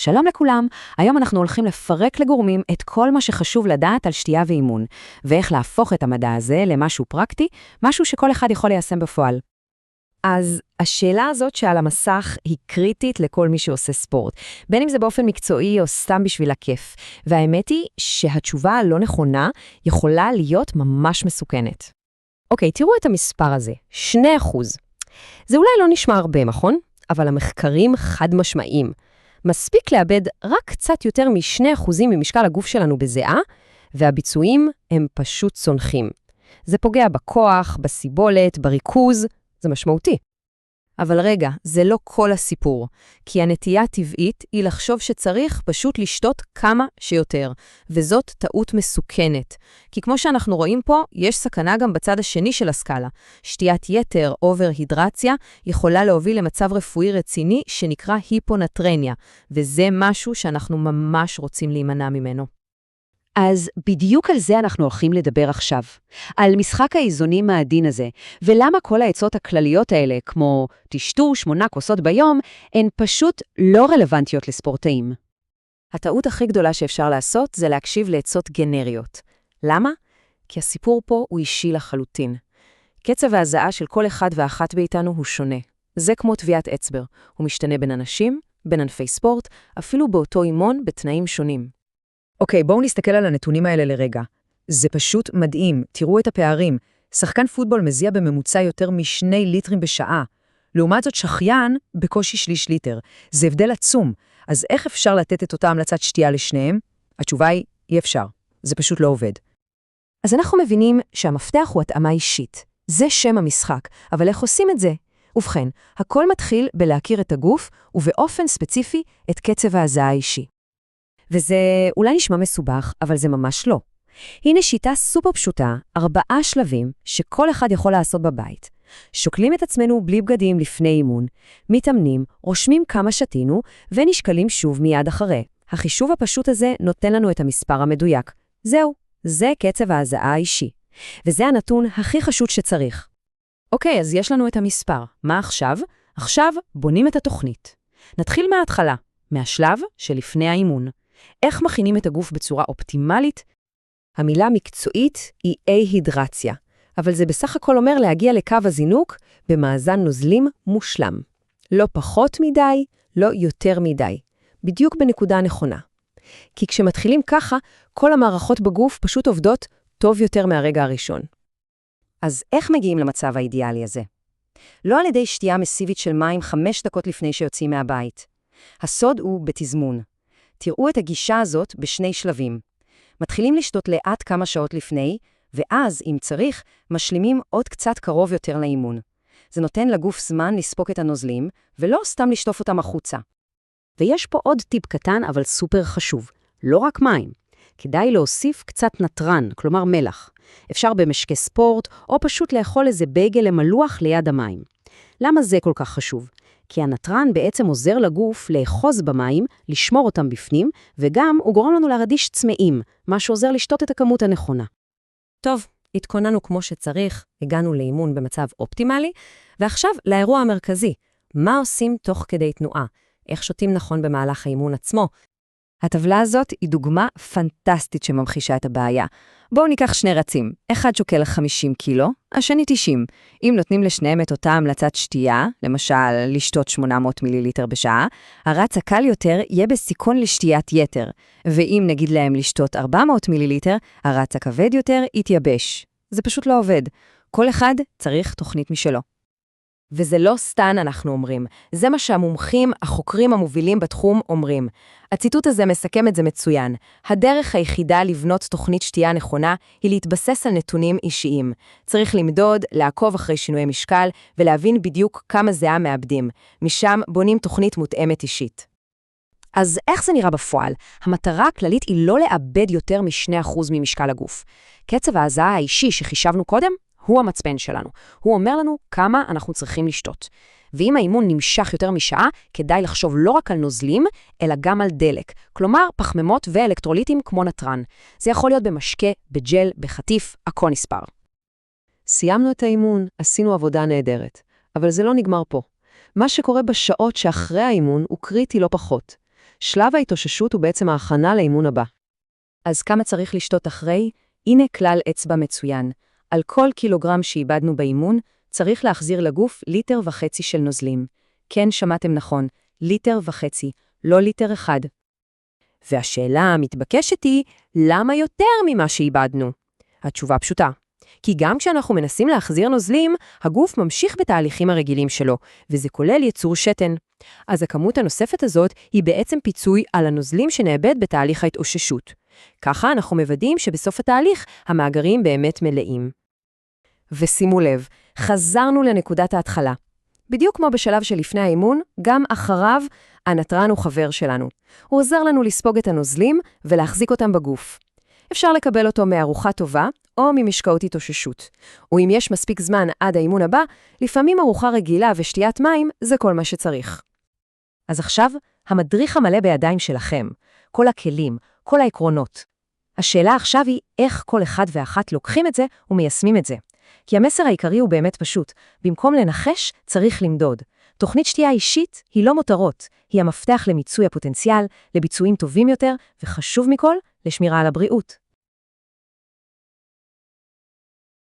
שלום לכולם, היום אנחנו הולכים לפרק לגורמים את כל מה שחשוב לדעת על שתייה ואימון, ואיך להפוך את המדע הזה למשהו פרקטי, משהו שכל אחד יכול ליישם בפועל. אז השאלה הזאת שעל המסך היא קריטית לכל מי שעושה ספורט, בין אם זה באופן מקצועי או סתם בשביל הכיף, והאמת היא שהתשובה הלא נכונה יכולה להיות ממש מסוכנת. אוקיי, תראו את המספר הזה, 2%. זה אולי לא נשמע הרבה, נכון? אבל המחקרים חד משמעיים. מספיק לאבד רק קצת יותר מ2% ממשקל הגוף שלנו בזיעה, והביצועים הם פשוט צונחים. זה פוגע בכוח, בסיבולת, בריכוז, זה משמעותי. אבל רגע, זה לא כל הסיפור, כי הנטייה הטבעית היא לחשוב שצריך פשוט לשתות כמה שיותר, וזאת טעות מסוכנת. כי כמו שאנחנו רואים פה, יש סכנה גם בצד השני של הסקאלה. שתיית יתר, אובר-הידרציה, יכולה להוביל למצב רפואי רציני שנקרא היפונטרניה, וזה משהו שאנחנו ממש רוצים להימנע ממנו. אז בדיוק על זה אנחנו הולכים לדבר עכשיו, על משחק האיזונים העדין הזה, ולמה כל העצות הכלליות האלה, כמו תשתו 8 כוסות ביום, הן פשוט לא רלוונטיות לספורטאים. הטעות הכי גדולה שאפשר לעשות זה להקשיב לעצות גנריות. למה? כי הסיפור פה הוא אישי לחלוטין. קצב ההזעה של כל אחד ואחת מאיתנו הוא שונה. זה כמו טביעת אצבע. הוא משתנה בין אנשים, בין ענפי ספורט, אפילו באותו אימון בתנאים שונים. אוקיי, בואו נסתכל על הנתונים האלה לרגע. זה פשוט מדהים, תראו את הפערים. שחקן פוטבול מזיע בממוצע יותר מ2 ליטרים בשעה. לעומת זאת שחיין בקושי 1/3 ליטר. זה הבדל עצום. אז איך אפשר לתת את אותה המלצת שתייה לשניהם? התשובה היא, אי אפשר. זה פשוט לא עובד. אז אנחנו מבינים שהמפתח הוא התאמה אישית. זה שם המשחק, אבל איך עושים את זה? ובכן, הכל מתחיל בלהכיר את הגוף, ובאופן ספציפי את קצב ההזעה האישי. וזה אולי נשמע מסובך, אבל זה ממש לא. הנה שיטה סופר פשוטה, 4 שלבים שכל אחד יכול לעשות בבית. שוקלים את עצמנו בלי בגדים לפני אימון, מתאמנים, רושמים כמה שתינו, ונשקלים שוב מיד אחרי. החישוב הפשוט הזה נותן לנו את המספר המדויק. זהו, זה קצב ההזעה האישי. וזה הנתון הכי חשוב שצריך. אוקיי, אז יש לנו את המספר. מה עכשיו? עכשיו בונים את התוכנית. נתחיל מההתחלה, מהשלב שלפני האימון. איך מכינים את הגוף בצורה אופטימלית? המילה מקצועית היא הידרציה, אבל זה בסך הכל אומר להגיע לקו הזינוק במאזן נוזלים מושלם. לא פחות מדי, לא יותר מדי. בדיוק בנקודה הנכונה. כי כשמתחילים ככה, כל המערכות בגוף פשוט עובדות טוב יותר מהרגע הראשון. אז איך מגיעים למצב האידיאלי הזה? לא על ידי שתייה מסיבית של מים 5 דקות לפני שיוצאים מהבית. הסוד הוא בתזמון. תראו את הגישה הזאת בשני שלבים. מתחילים לשתות לאט כמה שעות לפני, ואז, אם צריך, משלימים עוד קצת קרוב יותר לאימון. זה נותן לגוף זמן לספוק את הנוזלים, ולא סתם לשטוף אותם החוצה. ויש פה עוד טיפ קטן, אבל סופר חשוב. לא רק מים. כדאי להוסיף קצת נטרן, כלומר מלח. אפשר במשקי ספורט, או פשוט לאכול איזה בייגל למלוח ליד המים. למה זה כל כך חשוב? כי הנטרן בעצם עוזר לגוף לאחוז במים, לשמור אותם בפנים, וגם הוא גורם לנו להרגיש צמאים, מה שעוזר לשתות את הכמות הנכונה. טוב, התכוננו כמו שצריך, הגענו לאימון במצב אופטימלי, ועכשיו לאירוע המרכזי, מה עושים תוך כדי תנועה? איך שותים נכון במהלך האימון עצמו? הטבלה הזאת היא דוגמה פנטסטית שממחישה את הבעיה. בואו ניקח 2 רצים, אחד שוקל 50 קילו, השני 90. אם נותנים לשניהם את אותה המלצת שתייה, למשל לשתות 800 מיליליטר בשעה, הרץ הקל יותר יהיה בסיכון לשתיית יתר, ואם נגיד להם לשתות 400 מיליליטר, הרץ הכבד יותר יתייבש. זה פשוט לא עובד. כל אחד צריך תוכנית משלו. וזה לא סתם אנחנו אומרים, זה מה שהמומחים, החוקרים המובילים בתחום אומרים. הציטוט הזה מסכם את זה מצוין. הדרך היחידה לבנות תוכנית שתייה נכונה היא להתבסס על נתונים אישיים. צריך למדוד, לעקוב אחרי שינוי משקל ולהבין בדיוק כמה זיעה מאבדים. משם בונים תוכנית מותאמת אישית. אז איך זה נראה בפועל? המטרה הכללית היא לא לאבד יותר מ2% ממשקל הגוף. קצב ההזעה האישי שחישבנו קודם, הוא המצפן שלנו. הוא אומר לנו כמה אנחנו צריכים לשתות. ואם האימון נמשך יותר משעה, כדאי לחשוב לא רק על נוזלים, אלא גם על דלק. כלומר, פחמימות ואלקטרוליטים כמו נטרן. זה יכול להיות במשקה, בג'ל, בחטיף, הכל נספר. סיימנו את האימון, עשינו עבודה נהדרת. אבל זה לא נגמר פה. מה שקורה בשעות שאחרי האימון הוא קריטי לא פחות. שלב ההתאוששות הוא בעצם ההכנה לאימון הבא. אז כמה צריך לשתות אחרי? הנה כלל אצבע מצוין. על כל קילוגרם שאיבדנו באימון, צריך להחזיר לגוף 1.5 ליטר של נוזלים. כן, שמעתם נכון, 1.5 ליטר, לא 1 ליטר. והשאלה המתבקשת היא, למה יותר ממה שאיבדנו? התשובה פשוטה. כי גם כשאנחנו מנסים להחזיר נוזלים, הגוף ממשיך בתהליכים הרגילים שלו, וזה כולל ייצור שתן. אז הכמות הנוספת הזאת היא בעצם פיצוי על הנוזלים שנאבד בתהליך ההתאוששות. ככה אנחנו מוודאים שבסוף התהליך המאגרים באמת מלאים. ושימו לב, חזרנו לנקודת ההתחלה. בדיוק כמו בשלב שלפני האימון, גם אחריו הנתרן הוא חבר שלנו. הוא עוזר לנו לספוג את הנוזלים ולהחזיק אותם בגוף. אפשר לקבל אותו מארוחה טובה או ממשקאות התאוששות. ואם יש מספיק זמן עד האימון הבא, לפעמים ארוחה רגילה ושתיית מים זה כל מה שצריך. אז עכשיו, המדריך המלא בידיים שלכם, כל הכלים, כל העקרונות. השאלה עכשיו היא איך כל אחד ואחת לוקחים את זה ומיישמים את זה. כי המסר העיקרי הוא באמת פשוט. במקום לנחש, צריך למדוד. תוכנית שתייה אישית היא לא מותרות, היא המפתח למיצוי הפוטנציאל, לביצועים טובים יותר, וחשוב מכל, לשמירה על הבריאות.